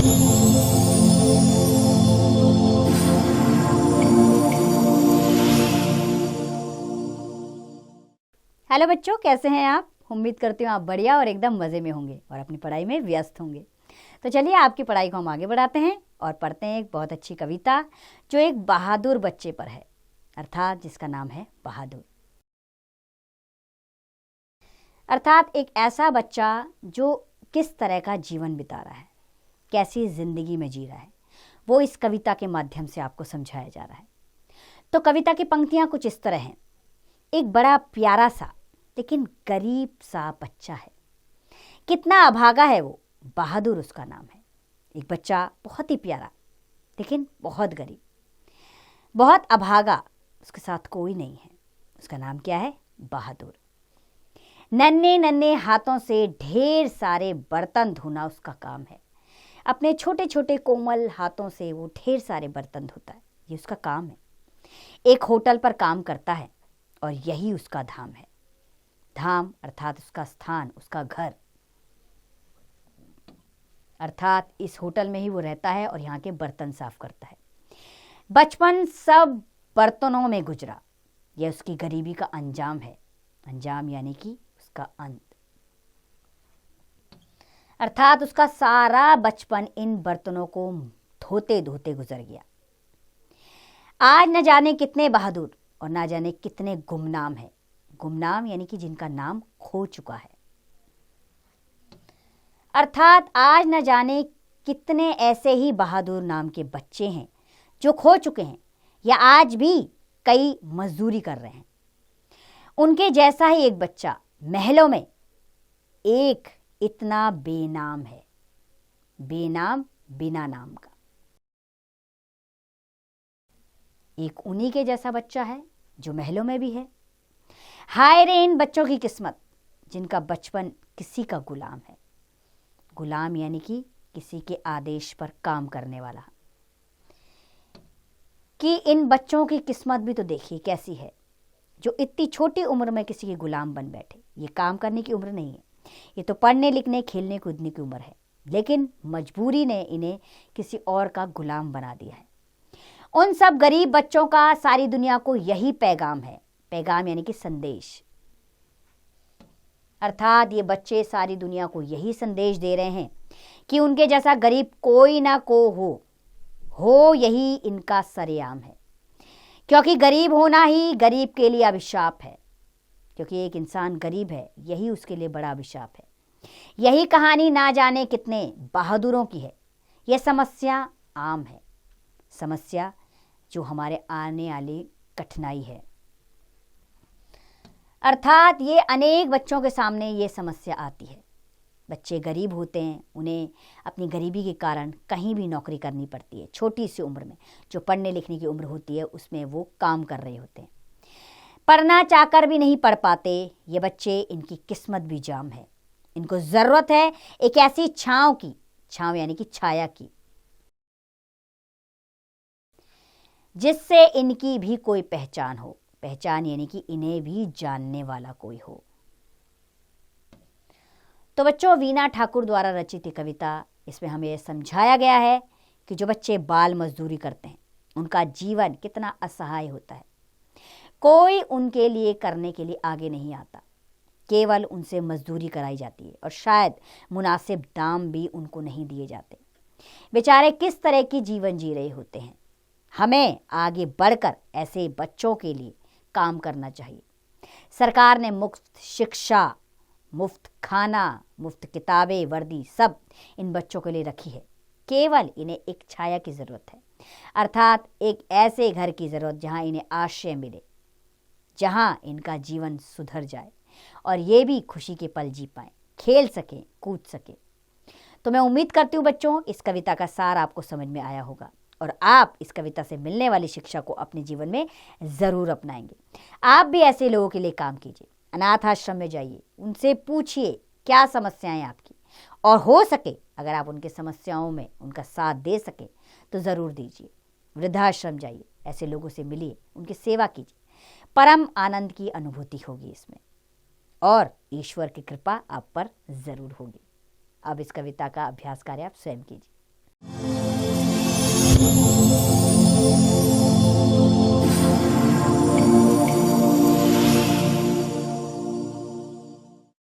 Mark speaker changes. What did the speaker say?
Speaker 1: Hello बच्चों, कैसे हैं आप? उम्मीद करती हूँ आप बढ़िया और एकदम मज़े में होंगे और अपनी पढ़ाई में व्यस्त होंगे। तो चलिए आपकी पढ़ाई को हम आगे बढ़ाते हैं और पढ़ते हैं एक बहुत अच्छी कविता जो एक बहादुर बच्चे पर है, अर्थात जिसका नाम है बहादुर। अर्थात एक ऐसा बच्चा जो किस तरह का जीवन बिता रहा है, कैसी ज़िंदगी में जी रहा है, वो इस कविता के माध्यम से आपको समझाया जा रहा है। तो कविता की पंक्तियाँ कुछ इस तरह हैं। एक बड़ा प्यारा सा लेकिन गरीब सा बच्चा है, कितना अभागा है वो, बहादुर उसका नाम है। एक बच्चा बहुत ही प्यारा लेकिन बहुत गरीब, बहुत अभागा, उसके साथ कोई नहीं है। उसका नाम क्या है? बहादुर। नन्हे नन्हे हाथों से ढेर सारे बर्तन धोना उसका काम है। अपने छोटे छोटे कोमल हाथों से वो ढेर सारे बर्तन धोता है, ये उसका काम है। एक होटल पर काम करता है और यही उसका धाम है। धाम अर्थात उसका स्थान, उसका घर, अर्थात इस होटल में ही वो रहता है और यहाँ के बर्तन साफ करता है। बचपन सब बर्तनों में गुजरा, यह उसकी गरीबी का अंजाम है। अंजाम यानी कि उसका अंत, अर्थात उसका सारा बचपन इन बर्तनों को धोते धोते गुजर गया। आज न जाने कितने बहादुर और ना जाने कितने गुमनाम है। गुमनाम यानी कि जिनका नाम खो चुका है। अर्थात आज न जाने कितने ऐसे ही बहादुर नाम के बच्चे हैं जो खो चुके हैं या आज भी कई मजदूरी कर रहे हैं। उनके जैसा ही एक बच्चा महलों में एक इतना बेनाम है, बेनाम बिना नाम का। एक उन्हीं के जैसा बच्चा है जो महलों में भी है। हाय रे इन बच्चों की किस्मत जिनका बचपन किसी का गुलाम है। गुलाम यानी कि किसी के आदेश पर काम करने वाला। कि इन बच्चों की किस्मत भी तो देखिए कैसी है, जो इतनी छोटी उम्र में किसी के गुलाम बन बैठे। ये काम करने की उम्र नहीं है, ये तो पढ़ने लिखने खेलने कूदने की उम्र है, लेकिन मजबूरी ने इन्हें किसी और का गुलाम बना दिया है। उन सब गरीब बच्चों का सारी दुनिया को यही पैगाम है। पैगाम यानी कि संदेश, अर्थात ये बच्चे सारी दुनिया को यही संदेश दे रहे हैं कि उनके जैसा गरीब कोई ना को हो यही इनका सरेआम है। क्योंकि गरीब होना ही गरीब के लिए अभिशाप है। क्योंकि एक इंसान गरीब है, यही उसके लिए बड़ा अभिशाप है। यही कहानी ना जाने कितने बहादुरों की है। यह समस्या आम है, समस्या जो हमारे आने वाली कठिनाई है। अर्थात ये अनेक बच्चों के सामने ये समस्या आती है। बच्चे गरीब होते हैं, उन्हें अपनी गरीबी के कारण कहीं भी नौकरी करनी पड़ती है। छोटी सी उम्र में जो पढ़ने लिखने की उम्र होती है उसमें वो काम कर रहे होते हैं। पढ़ना चाहकर भी नहीं पढ़ पाते ये बच्चे, इनकी किस्मत भी जाम है। इनको ज़रूरत है एक ऐसी छाँव की, छाँव यानी कि छाया की, जिससे इनकी भी कोई पहचान हो। पहचान यानी कि इन्हें भी जानने वाला कोई हो। तो बच्चों, वीना ठाकुर द्वारा रचित कविता, इसमें हमें यह समझाया गया है कि जो बच्चे बाल मजदूरी करते हैं उनका जीवन कितना असहाय होता है। कोई उनके लिए करने के लिए आगे नहीं आता, केवल उनसे मजदूरी कराई जाती है और शायद मुनासिब दाम भी उनको नहीं दिए जाते। बेचारे किस तरह की जीवन जी रहे होते हैं। हमें आगे बढ़कर ऐसे बच्चों के लिए काम करना चाहिए। सरकार ने मुफ्त शिक्षा, मुफ्त खाना, मुफ्त किताबें, वर्दी सब इन बच्चों के लिए रखी है। केवल इन्हें एक छाया की ज़रूरत है, अर्थात एक ऐसे घर की ज़रूरत जहां इन्हें आश्रय मिले, जहां इनका जीवन सुधर जाए और ये भी खुशी के पल जी पाएं, खेल सकें, कूद सकें। तो मैं उम्मीद करती हूँ बच्चों, इस कविता का सार आपको समझ में आया होगा और आप इस कविता से मिलने वाली शिक्षा को अपने जीवन में ज़रूर अपनाएंगे। आप भी ऐसे लोगों के लिए काम कीजिए। अनाथ आश्रम में जाइए, उनसे पूछिए क्या समस्याएं आपकी, और हो सके अगर आप उनके समस्याओं में उनका साथ दे सकें तो ज़रूर दीजिए। वृद्धाश्रम जाइए, ऐसे लोगों से मिलिए, उनकी सेवा कीजिए। परम आनंद की अनुभूति होगी इसमें और ईश्वर की कृपा आप पर ज़रूर होगी। अब इस कविता का अभ्यास कार्य आप स्वयं कीजिए।